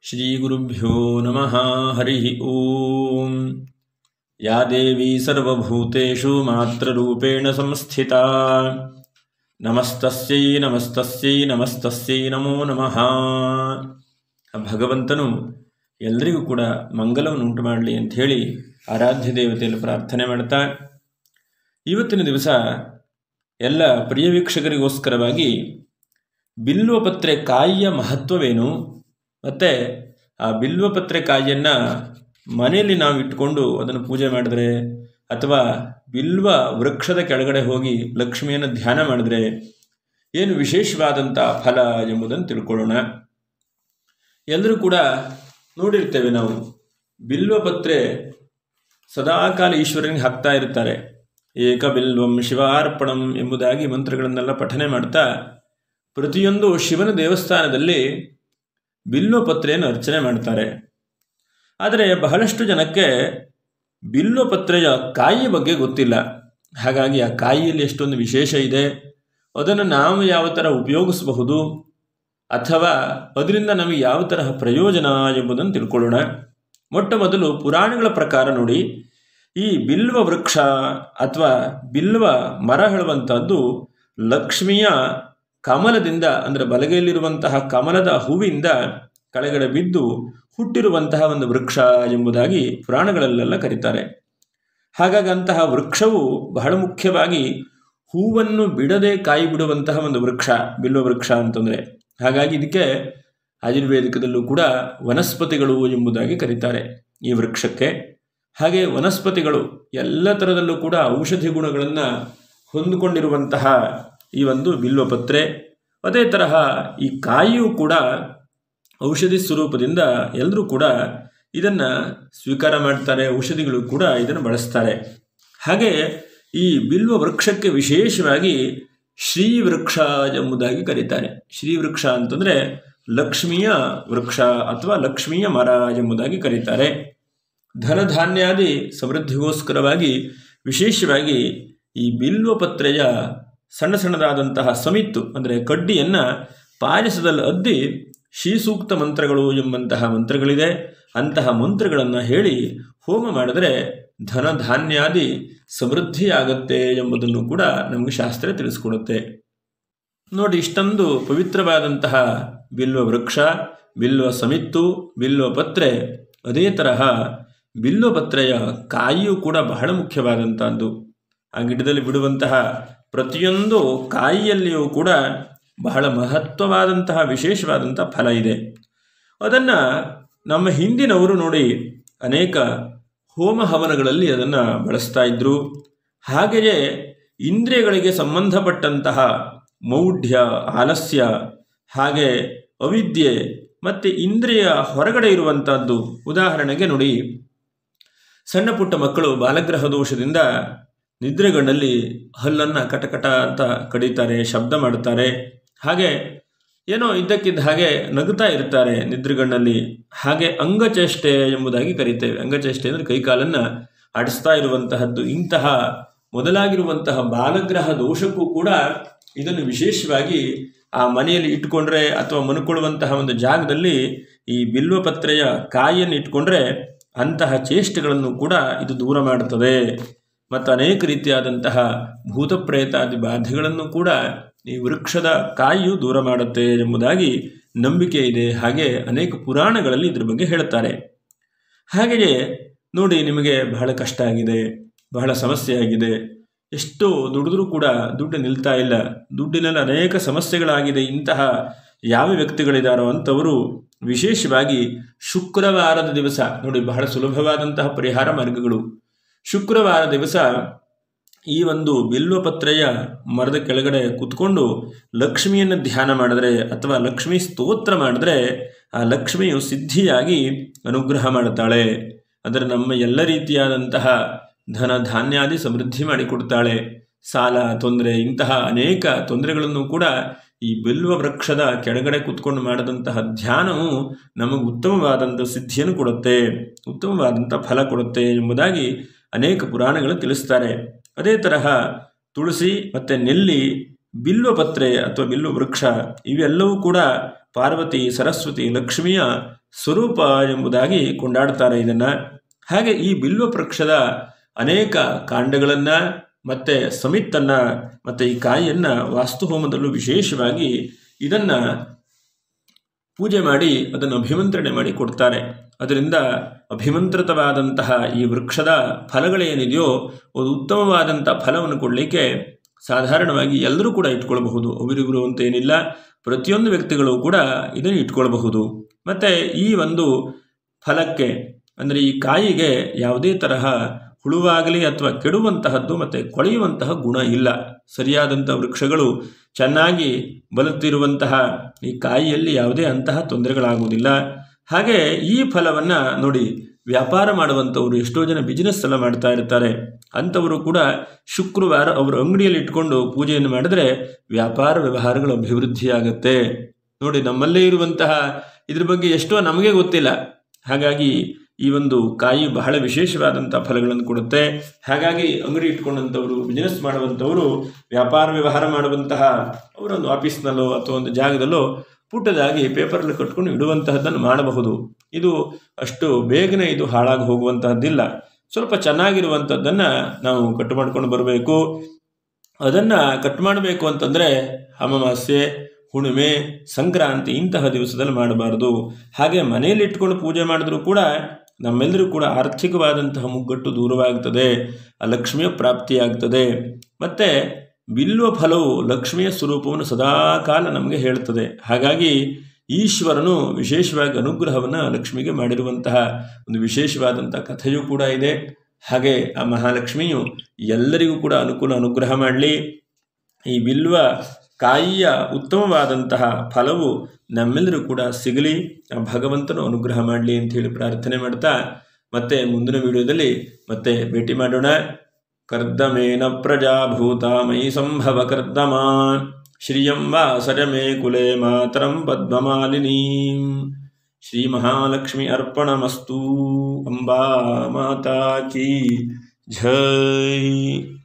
ಶ್ರೀಗುರುಭ್ಯೋ ನಮಃ ಹರಿ ಓಂ. ಯಾ ದೇವಿ ಸರ್ವಭೂತೇಷು ಮಾತೃರೂಪೇಣ ಸಂಸ್ಥಿತಾ ನಮಸ್ತಸ್ಯೈ ನಮಸ್ತಸ್ಯೈ ನಮಸ್ತಸ್ಯೈ ನಮೋ ನಮಃ. ಭಗವಂತನು ಎಲ್ಲರಿಗೂ ಕೂಡ ಮಂಗಲವನ್ನು ಉಂಟು ಮಾಡಲಿ ಅಂಥೇಳಿ ಆರಾಧ್ಯ ದೇವತೆಯಲ್ಲಿ ಪ್ರಾರ್ಥನೆ ಮಾಡ್ತಾ, ಇವತ್ತಿನ ದಿವಸ ಎಲ್ಲ ಪ್ರಿಯ ವೀಕ್ಷಕರಿಗೋಸ್ಕರವಾಗಿ ಬಿಲ್ವಪತ್ರೆ ಕಾಯಿಯ ಮಹತ್ವವೇನು, ಮತ್ತು ಆ ಬಿಲ್ವಪತ್ರೆ ಕಾಯಿಯನ್ನು ಮನೆಯಲ್ಲಿ ನಾವು ಇಟ್ಕೊಂಡು ಅದನ್ನು ಪೂಜೆ ಮಾಡಿದ್ರೆ ಅಥವಾ ಬಿಲ್ವ ವೃಕ್ಷದ ಕೆಳಗಡೆ ಹೋಗಿ ಲಕ್ಷ್ಮಿಯನ್ನು ಧ್ಯಾನ ಮಾಡಿದ್ರೆ ಏನು ವಿಶೇಷವಾದಂಥ ಫಲ ಎಂಬುದನ್ನು ತಿಳ್ಕೊಳ್ಳೋಣ. ಎಲ್ಲರೂ ಕೂಡ ನೋಡಿರ್ತೇವೆ, ನಾವು ಬಿಲ್ವಪತ್ರೆ ಸದಾಕಾಲ ಈಶ್ವರನಿಗೆ ಹಾಕ್ತಾ ಇರ್ತಾರೆ. ಏಕ ಬಿಲ್ವಂ ಶಿವಾರ್ಪಣಂ ಎಂಬುದಾಗಿ ಮಂತ್ರಗಳನ್ನೆಲ್ಲ ಪಠನೆ ಮಾಡ್ತಾ ಪ್ರತಿಯೊಂದು ಶಿವನ ದೇವಸ್ಥಾನದಲ್ಲಿ ಬಿಲ್ವಪತ್ರೆಯನ್ನು ಅರ್ಚನೆ ಮಾಡ್ತಾರೆ. ಆದರೆ ಬಹಳಷ್ಟು ಜನಕ್ಕೆ ಬಿಲ್ವಪತ್ರೆಯ ಕಾಯಿಯ ಬಗ್ಗೆ ಗೊತ್ತಿಲ್ಲ. ಹಾಗಾಗಿ ಆ ಕಾಯಿಯಲ್ಲಿ ಎಷ್ಟೊಂದು ವಿಶೇಷ ಇದೆ, ಅದನ್ನು ನಾವು ಯಾವ ಥರ ಉಪಯೋಗಿಸಬಹುದು ಅಥವಾ ಅದರಿಂದ ನಮಗೆ ಯಾವ ತರಹ ಪ್ರಯೋಜನ ಎಂಬುದನ್ನು ತಿಳ್ಕೊಳ್ಳೋಣ. ಮೊಟ್ಟ ಮೊದಲು ಪುರಾಣಗಳ ಪ್ರಕಾರ ನೋಡಿ, ಈ ಬಿಲ್ವ ವೃಕ್ಷ ಅಥವಾ ಬಿಲ್ವ ಮರ ಹೇಳುವಂಥದ್ದು ಲಕ್ಷ್ಮಿಯ ಕಮಲದಿಂದ, ಅಂದರೆ ಬಲಗೈಯಲ್ಲಿರುವಂತಹ ಕಮಲದ ಹೂವಿಂದ ಕೆಳಗಡೆ ಬಿದ್ದು ಹುಟ್ಟಿರುವಂತಹ ಒಂದು ವೃಕ್ಷ ಎಂಬುದಾಗಿ ಪುರಾಣಗಳಲ್ಲೆಲ್ಲ ಕರೀತಾರೆ. ಹಾಗಾಗಿ ಅಂತಹ ವೃಕ್ಷವು ಬಹಳ ಮುಖ್ಯವಾಗಿ ಹೂವನ್ನು ಬಿಡದೆ ಕಾಯಿ ಬಿಡುವಂತಹ ಒಂದು ವೃಕ್ಷ ಬಿಲ್ವ ವೃಕ್ಷ ಅಂತಂದರೆ. ಹಾಗಾಗಿ ಇದಕ್ಕೆ ಆಯುರ್ವೇದಿಕದಲ್ಲೂ ಕೂಡ ವನಸ್ಪತಿಗಳು ಎಂಬುದಾಗಿ ಕರೀತಾರೆ ಈ ವೃಕ್ಷಕ್ಕೆ. ಹಾಗೆ ವನಸ್ಪತಿಗಳು ಎಲ್ಲ ಥರದಲ್ಲೂ ಕೂಡ ಔಷಧಿ ಗುಣಗಳನ್ನು ಹೊಂದಿಕೊಂಡಿರುವಂತಹ ಈ ಒಂದು ಬಿಲ್ವಪತ್ರೆ, ಅದೇ ತರಹ ಈ ಕಾಯಿಯೂ ಕೂಡ ಔಷಧಿ ಸ್ವರೂಪದಿಂದ ಎಲ್ಲರೂ ಕೂಡ ಇದನ್ನು ಸ್ವೀಕಾರ ಮಾಡ್ತಾರೆ, ಔಷಧಿಗಳು ಕೂಡ ಇದನ್ನು ಬಳಸ್ತಾರೆ. ಹಾಗೆ ಈ ಬಿಲ್ವ ವೃಕ್ಷಕ್ಕೆ ವಿಶೇಷವಾಗಿ ಶ್ರೀವೃಕ್ಷ ಎಂಬುದಾಗಿ ಕರೀತಾರೆ. ಶ್ರೀವೃಕ್ಷ ಅಂತಂದರೆ ಲಕ್ಷ್ಮಿಯ ವೃಕ್ಷ ಅಥವಾ ಲಕ್ಷ್ಮಿಯ ಮರ ಎಂಬುದಾಗಿ ಕರೀತಾರೆ. ಧನಧಾನ್ಯಾದಿ ಸಮೃದ್ಧಿಗೋಸ್ಕರವಾಗಿ ವಿಶೇಷವಾಗಿ ಈ ಬಿಲ್ವಪತ್ರೆಯ ಸಣ್ಣ ಸಣ್ಣದಾದಂತಹ ಸಮಿತ್ತು, ಅಂದರೆ ಕಡ್ಡಿಯನ್ನು ಪಾಯಸದಲ್ಲಿ ಅದ್ದಿ ಶ್ರೀಸೂಕ್ತ ಮಂತ್ರಗಳು ಎಂಬಂತಹ ಮಂತ್ರಗಳಿದೆ. ಅಂತಹ ಮಂತ್ರಗಳನ್ನು ಹೇಳಿ ಹೋಮ ಮಾಡಿದರೆ ಧನಧಾನ್ಯಾದಿ ಸಮೃದ್ಧಿಯಾಗತ್ತೆ ಎಂಬುದನ್ನು ಕೂಡ ನಮಗೆ ಶಾಸ್ತ್ರ ತಿಳಿಸ್ಕೊಡುತ್ತೆ. ನೋಡಿ, ಇಷ್ಟೊಂದು ಪವಿತ್ರವಾದಂತಹ ಬಿಲ್ವ ವೃಕ್ಷ, ಬಿಲ್ವ ಸಮಿತ್ತು, ಬಿಲ್ವಪತ್ರೆ, ಅದೇ ತರಹ ಬಿಲ್ವಪತ್ರೆಯ ಕಾಯಿಯೂ ಕೂಡ ಬಹಳ ಮುಖ್ಯವಾದಂಥದ್ದು. ಆ ಗಿಡದಲ್ಲಿ ಬಿಡುವಂತಹ ಪ್ರತಿಯೊಂದು ಕಾಯಿಯಲ್ಲಿಯೂ ಕೂಡ ಬಹಳ ಮಹತ್ವವಾದಂತಹ ವಿಶೇಷವಾದಂಥ ಫಲ ಇದೆ. ಅದನ್ನು ನಮ್ಮ ಹಿಂದಿನವರು ನೋಡಿ ಅನೇಕ ಹೋಮ ಹವನಗಳಲ್ಲಿ ಅದನ್ನು ಬಳಸ್ತಾ ಇದ್ದರು. ಹಾಗೆಯೇ ಇಂದ್ರಿಯಗಳಿಗೆ ಸಂಬಂಧಪಟ್ಟಂತಹ ಮೌಢ್ಯ, ಆಲಸ್ಯ, ಹಾಗೆ ಅವಿದ್ಯೆ ಮತ್ತು ಇಂದ್ರಿಯ ಹೊರಗಡೆ ಇರುವಂಥದ್ದು, ಉದಾಹರಣೆಗೆ ನೋಡಿ, ಸಣ್ಣ ಪುಟ್ಟ ಮಕ್ಕಳು ಬಾಲಗ್ರಹ ದೋಷದಿಂದ ನಿದ್ರೆಗಣ್ಣಲ್ಲಿ ಹಲ್ಲನ್ನು ಕಟಕಟ ಅಂತ ಕಡಿತಾರೆ, ಶಬ್ದ ಮಾಡ್ತಾರೆ. ಹಾಗೆ ಏನೋ ಇದ್ದಕ್ಕಿದ್ದ ಹಾಗೆ ನಗುತ್ತಾ ಇರ್ತಾರೆ ನಿದ್ರೆಗಣ್ಣಲ್ಲಿ. ಹಾಗೆ ಅಂಗಚೇಷ್ಟೆ ಎಂಬುದಾಗಿ ಕರೀತೇವೆ. ಅಂಗಚೇಷ್ಟೆ ಅಂದರೆ ಕೈಕಾಲನ್ನು ಆಡಿಸ್ತಾ ಇರುವಂತಹದ್ದು. ಇಂತಹ ಮೊದಲಾಗಿರುವಂತಹ ಬಾಲಗ್ರಹ ದೋಷಕ್ಕೂ ಕೂಡ ಇದನ್ನು ವಿಶೇಷವಾಗಿ ಆ ಮನೆಯಲ್ಲಿ ಇಟ್ಕೊಂಡ್ರೆ ಅಥವಾ ಮನ್ಕೊಳ್ಳುವಂತಹ ಒಂದು ಜಾಗದಲ್ಲಿ ಈ ಬಿಲ್ವಪತ್ರೆಯ ಕಾಯಿಯನ್ನು ಇಟ್ಕೊಂಡ್ರೆ ಅಂತಹ ಚೇಷ್ಟೆಗಳನ್ನು ಕೂಡ ಇದು ದೂರ ಮಾಡುತ್ತದೆ. ಮತ್ತು ಅನೇಕ ರೀತಿಯಾದಂತಹ ಭೂತಪ್ರೇತಾದಿ ಬಾಧೆಗಳನ್ನು ಕೂಡ ಈ ವೃಕ್ಷದ ಕಾಯಿಯು ದೂರ ಮಾಡುತ್ತೆ ಎಂಬುದಾಗಿ ನಂಬಿಕೆ ಇದೆ. ಹಾಗೆ ಅನೇಕ ಪುರಾಣಗಳಲ್ಲಿ ಇದ್ರ ಬಗ್ಗೆ ಹೇಳ್ತಾರೆ. ಹಾಗೆಯೇ ನೋಡಿ, ನಿಮಗೆ ಬಹಳ ಕಷ್ಟ ಆಗಿದೆ, ಬಹಳ ಸಮಸ್ಯೆ ಆಗಿದೆ, ಎಷ್ಟು ದುಡಿದ್ರೂ ಕೂಡ ದುಡ್ಡು ನಿಲ್ತಾ ಇಲ್ಲ, ದುಡ್ಡಿನಲ್ಲಿ ಅನೇಕ ಸಮಸ್ಯೆಗಳಾಗಿದೆ. ಇಂತಹ ಯಾವ ವ್ಯಕ್ತಿಗಳಿದ್ದಾರೋ ಅಂಥವರು ವಿಶೇಷವಾಗಿ ಶುಕ್ರವಾರದ ದಿವಸ ನೋಡಿ, ಬಹಳ ಸುಲಭವಾದಂತಹ ಪರಿಹಾರ ಮಾರ್ಗಗಳು. ಶುಕ್ರವಾರ ದಿವಸ ಈ ಒಂದು ಬಿಲ್ವಪತ್ರೆಯ ಮರದ ಕೆಳಗಡೆ ಕೂತ್ಕೊಂಡು ಲಕ್ಷ್ಮಿಯನ್ನು ಧ್ಯಾನ ಮಾಡಿದ್ರೆ ಅಥವಾ ಲಕ್ಷ್ಮೀ ಸ್ತೋತ್ರ ಮಾಡಿದ್ರೆ ಆ ಲಕ್ಷ್ಮಿಯು ಸಿದ್ಧಿಯಾಗಿ ಅನುಗ್ರಹ ಮಾಡುತ್ತಾಳೆ. ಅದರ ನಮ್ಮ ಎಲ್ಲ ರೀತಿಯಾದಂತಹ ಧನ ಧಾನ್ಯಾದಿ ಸಮೃದ್ಧಿ ಮಾಡಿಕೊಡ್ತಾಳೆ. ಸಾಲ ತೊಂದರೆ, ಇಂತಹ ಅನೇಕ ತೊಂದರೆಗಳನ್ನು ಕೂಡ ಈ ಬಿಲ್ವ ವೃಕ್ಷದ ಕೆಳಗಡೆ ಕೂತ್ಕೊಂಡು ಮಾಡಿದಂತಹ ಧ್ಯಾನವು ನಮಗೆ ಉತ್ತಮವಾದಂಥ ಸಿದ್ಧಿಯನ್ನು ಕೊಡುತ್ತೆ, ಉತ್ತಮವಾದಂಥ ಫಲ ಕೊಡುತ್ತೆ ಎಂಬುದಾಗಿ ಅನೇಕ ಪುರಾಣಗಳು ತಿಳಿಸ್ತಾರೆ. ಅದೇ ತರಹ ತುಳಸಿ ಮತ್ತು ನೆಲ್ಲಿ, ಬಿಲ್ವಪತ್ರೆ ಅಥವಾ ಬಿಲ್ವ ವೃಕ್ಷ ಇವೆಲ್ಲವೂ ಕೂಡ ಪಾರ್ವತಿ, ಸರಸ್ವತಿ, ಲಕ್ಷ್ಮಿಯ ಸ್ವರೂಪ ಎಂಬುದಾಗಿ ಕೊಂಡಾಡ್ತಾರೆ ಇದನ್ನು. ಹಾಗೆ ಈ ಬಿಲ್ವ ವೃಕ್ಷದ ಅನೇಕ ಕಾಂಡಗಳನ್ನು ಮತ್ತು ಸಮಿತ್ತನ್ನು ಮತ್ತು ಈ ಕಾಯಿಯನ್ನು ವಾಸ್ತುಹೋಮದಲ್ಲೂ ವಿಶೇಷವಾಗಿ ಇದನ್ನು ಪೂಜೆ ಮಾಡಿ ಅದನ್ನು ಅಭಿಮಂತ್ರಣೆ ಮಾಡಿ ಕೊಡ್ತಾರೆ. ಅದರಿಂದ ಅಭಿಮಂತ್ರಿತವಾದಂತಹ ಈ ವೃಕ್ಷದ ಫಲಗಳೇನಿದೆಯೋ ಒಂದು ಉತ್ತಮವಾದಂಥ ಫಲವನ್ನು ಕೊಡಲಿಕ್ಕೆ ಸಾಧಾರಣವಾಗಿ ಎಲ್ಲರೂ ಕೂಡ ಇಟ್ಕೊಳ್ಬಹುದು. ಅವರಿವರು ಅಂತೇನಿಲ್ಲ, ಪ್ರತಿಯೊಂದು ವ್ಯಕ್ತಿಗಳು ಕೂಡ ಇದನ್ನು ಇಟ್ಕೊಳ್ಬಹುದು. ಮತ್ತು ಈ ಒಂದು ಫಲಕ್ಕೆ ಅಂದರೆ ಈ ಕಾಯಿಗೆ ಯಾವುದೇ ತರಹ ಹುಳುವಾಗಲಿ ಅಥವಾ ಕೆಡುವಂತಹದ್ದು ಮತ್ತು ಕೊಳೆಯುವಂತಹ ಗುಣ ಇಲ್ಲ. ಸರಿಯಾದಂಥ ವೃಕ್ಷಗಳು ಚೆನ್ನಾಗಿ ಬಲುತ್ತಿರುವಂತಹ ಈ ಕಾಯಿಯಲ್ಲಿ ಯಾವುದೇ ಅಂತಹ ತೊಂದರೆಗಳಾಗುವುದಿಲ್ಲ. ಹಾಗೆ ಈ ಫಲವನ್ನು ನೋಡಿ ವ್ಯಾಪಾರ ಮಾಡುವಂಥವರು ಎಷ್ಟೋ ಜನ ಬಿಸ್ನೆಸ್ ಎಲ್ಲ ಮಾಡ್ತಾ ಇರ್ತಾರೆ. ಅಂಥವರು ಕೂಡ ಶುಕ್ರವಾರ ಅವರ ಅಂಗಡಿಯಲ್ಲಿ ಇಟ್ಕೊಂಡು ಪೂಜೆಯನ್ನು ಮಾಡಿದ್ರೆ ವ್ಯಾಪಾರ ವ್ಯವಹಾರಗಳು ಅಭಿವೃದ್ಧಿಯಾಗತ್ತೆ. ನೋಡಿ, ನಮ್ಮಲ್ಲೇ ಇರುವಂತಹ ಇದ್ರ ಬಗ್ಗೆ ಎಷ್ಟೋ ನಮಗೆ ಗೊತ್ತಿಲ್ಲ. ಹಾಗಾಗಿ ಈ ಒಂದು ಕಾಯಿ ಬಹಳ ವಿಶೇಷವಾದಂಥ ಫಲಗಳನ್ನು ಕೊಡುತ್ತೆ. ಹಾಗಾಗಿ ಅಂಗಡಿ ಇಟ್ಕೊಂಡಂಥವರು, ಬಿಸ್ನೆಸ್ ಮಾಡುವಂಥವರು, ವ್ಯಾಪಾರ ವ್ಯವಹಾರ ಮಾಡುವಂತಹ ಅವರೊಂದು ಆಫೀಸ್ನಲ್ಲೋ ಅಥವಾ ಒಂದು ಜಾಗದಲ್ಲೋ ಪುಟ್ಟದಾಗಿ ಪೇಪರಲ್ಲಿ ಕಟ್ಕೊಂಡು ಇಡುವಂತಹದ್ದನ್ನು ಮಾಡಬಹುದು. ಇದು ಅಷ್ಟು ಬೇಗನೆ ಇದು ಹಾಳಾಗಿ ಹೋಗುವಂತಹದ್ದಿಲ್ಲ. ಸ್ವಲ್ಪ ಚೆನ್ನಾಗಿರುವಂಥದ್ದನ್ನು ನಾವು ಕಟ್ ಮಾಡ್ಕೊಂಡು ಬರಬೇಕು. ಅದನ್ನು ಕಟ್ ಮಾಡಬೇಕು ಅಂತಂದರೆ ಅಮಾವಾಸ್ಯೆ, ಹುಣ್ಣಿಮೆ, ಸಂಕ್ರಾಂತಿ ಇಂತಹ ದಿವಸದಲ್ಲಿ ಮಾಡಬಾರದು. ಹಾಗೆ ಮನೆಯಲ್ಲಿ ಇಟ್ಕೊಂಡು ಪೂಜೆ ಮಾಡಿದ್ರೂ ಕೂಡ ನಮ್ಮೆಲ್ಲರೂ ಕೂಡ ಆರ್ಥಿಕವಾದಂತಹ ಮುಗ್ಗಟ್ಟು ದೂರವಾಗ್ತದೆ, ಲಕ್ಷ್ಮಿಯ ಪ್ರಾಪ್ತಿಯಾಗ್ತದೆ. ಮತ್ತು ಬಿಲ್ವ ಫಲವು ಲಕ್ಷ್ಮಿಯ ಸ್ವರೂಪವನ್ನು ಸದಾಕಾಲ ನಮಗೆ ಹೇಳ್ತದೆ. ಹಾಗಾಗಿ ಈಶ್ವರನು ವಿಶೇಷವಾಗಿ ಅನುಗ್ರಹವನ್ನು ಲಕ್ಷ್ಮಿಗೆ ಮಾಡಿರುವಂತಹ ಒಂದು ವಿಶೇಷವಾದಂಥ ಕಥೆಯೂ ಕೂಡ ಇದೆ. ಹಾಗೆ ಆ ಮಹಾಲಕ್ಷ್ಮಿಯು ಎಲ್ಲರಿಗೂ ಕೂಡ ಅನುಗ್ರಹ ಮಾಡಲಿ. ಈ ಬಿಲ್ವ ಕಾಯಿಯ ಉತ್ತಮವಾದಂತಹ ಫಲವು ನಮ್ಮೆಲ್ಲರೂ ಕೂಡ ಸಿಗಲಿ, ಆ ಭಗವಂತನು ಅನುಗ್ರಹ ಮಾಡಲಿ ಅಂಥೇಳಿ ಪ್ರಾರ್ಥನೆ ಮಾಡ್ತಾ ಮತ್ತೆ ಮುಂದಿನ ವಿಡಿಯೋದಲ್ಲಿ ಮತ್ತೆ ಭೇಟಿ ಮಾಡೋಣ. ಕರ್ದಮೇನ ಪ್ರಜಾಭೂತ ಮಯಿ ಸಂಭವ ಕರ್ದಮ ಶ್ರಿಯಂ ವಾಸರ ಮೇ ಕುಲೆ ಮಾತರಂ ಪದ್ಮಮಾಲಿನೀಂ. ಶ್ರೀ ಮಹಾಲಕ್ಷ್ಮಿ ಅರ್ಪಣಮಸ್ತು. ಅಂಬಾ ಮಾತಾ ಕೀ ಜೈ.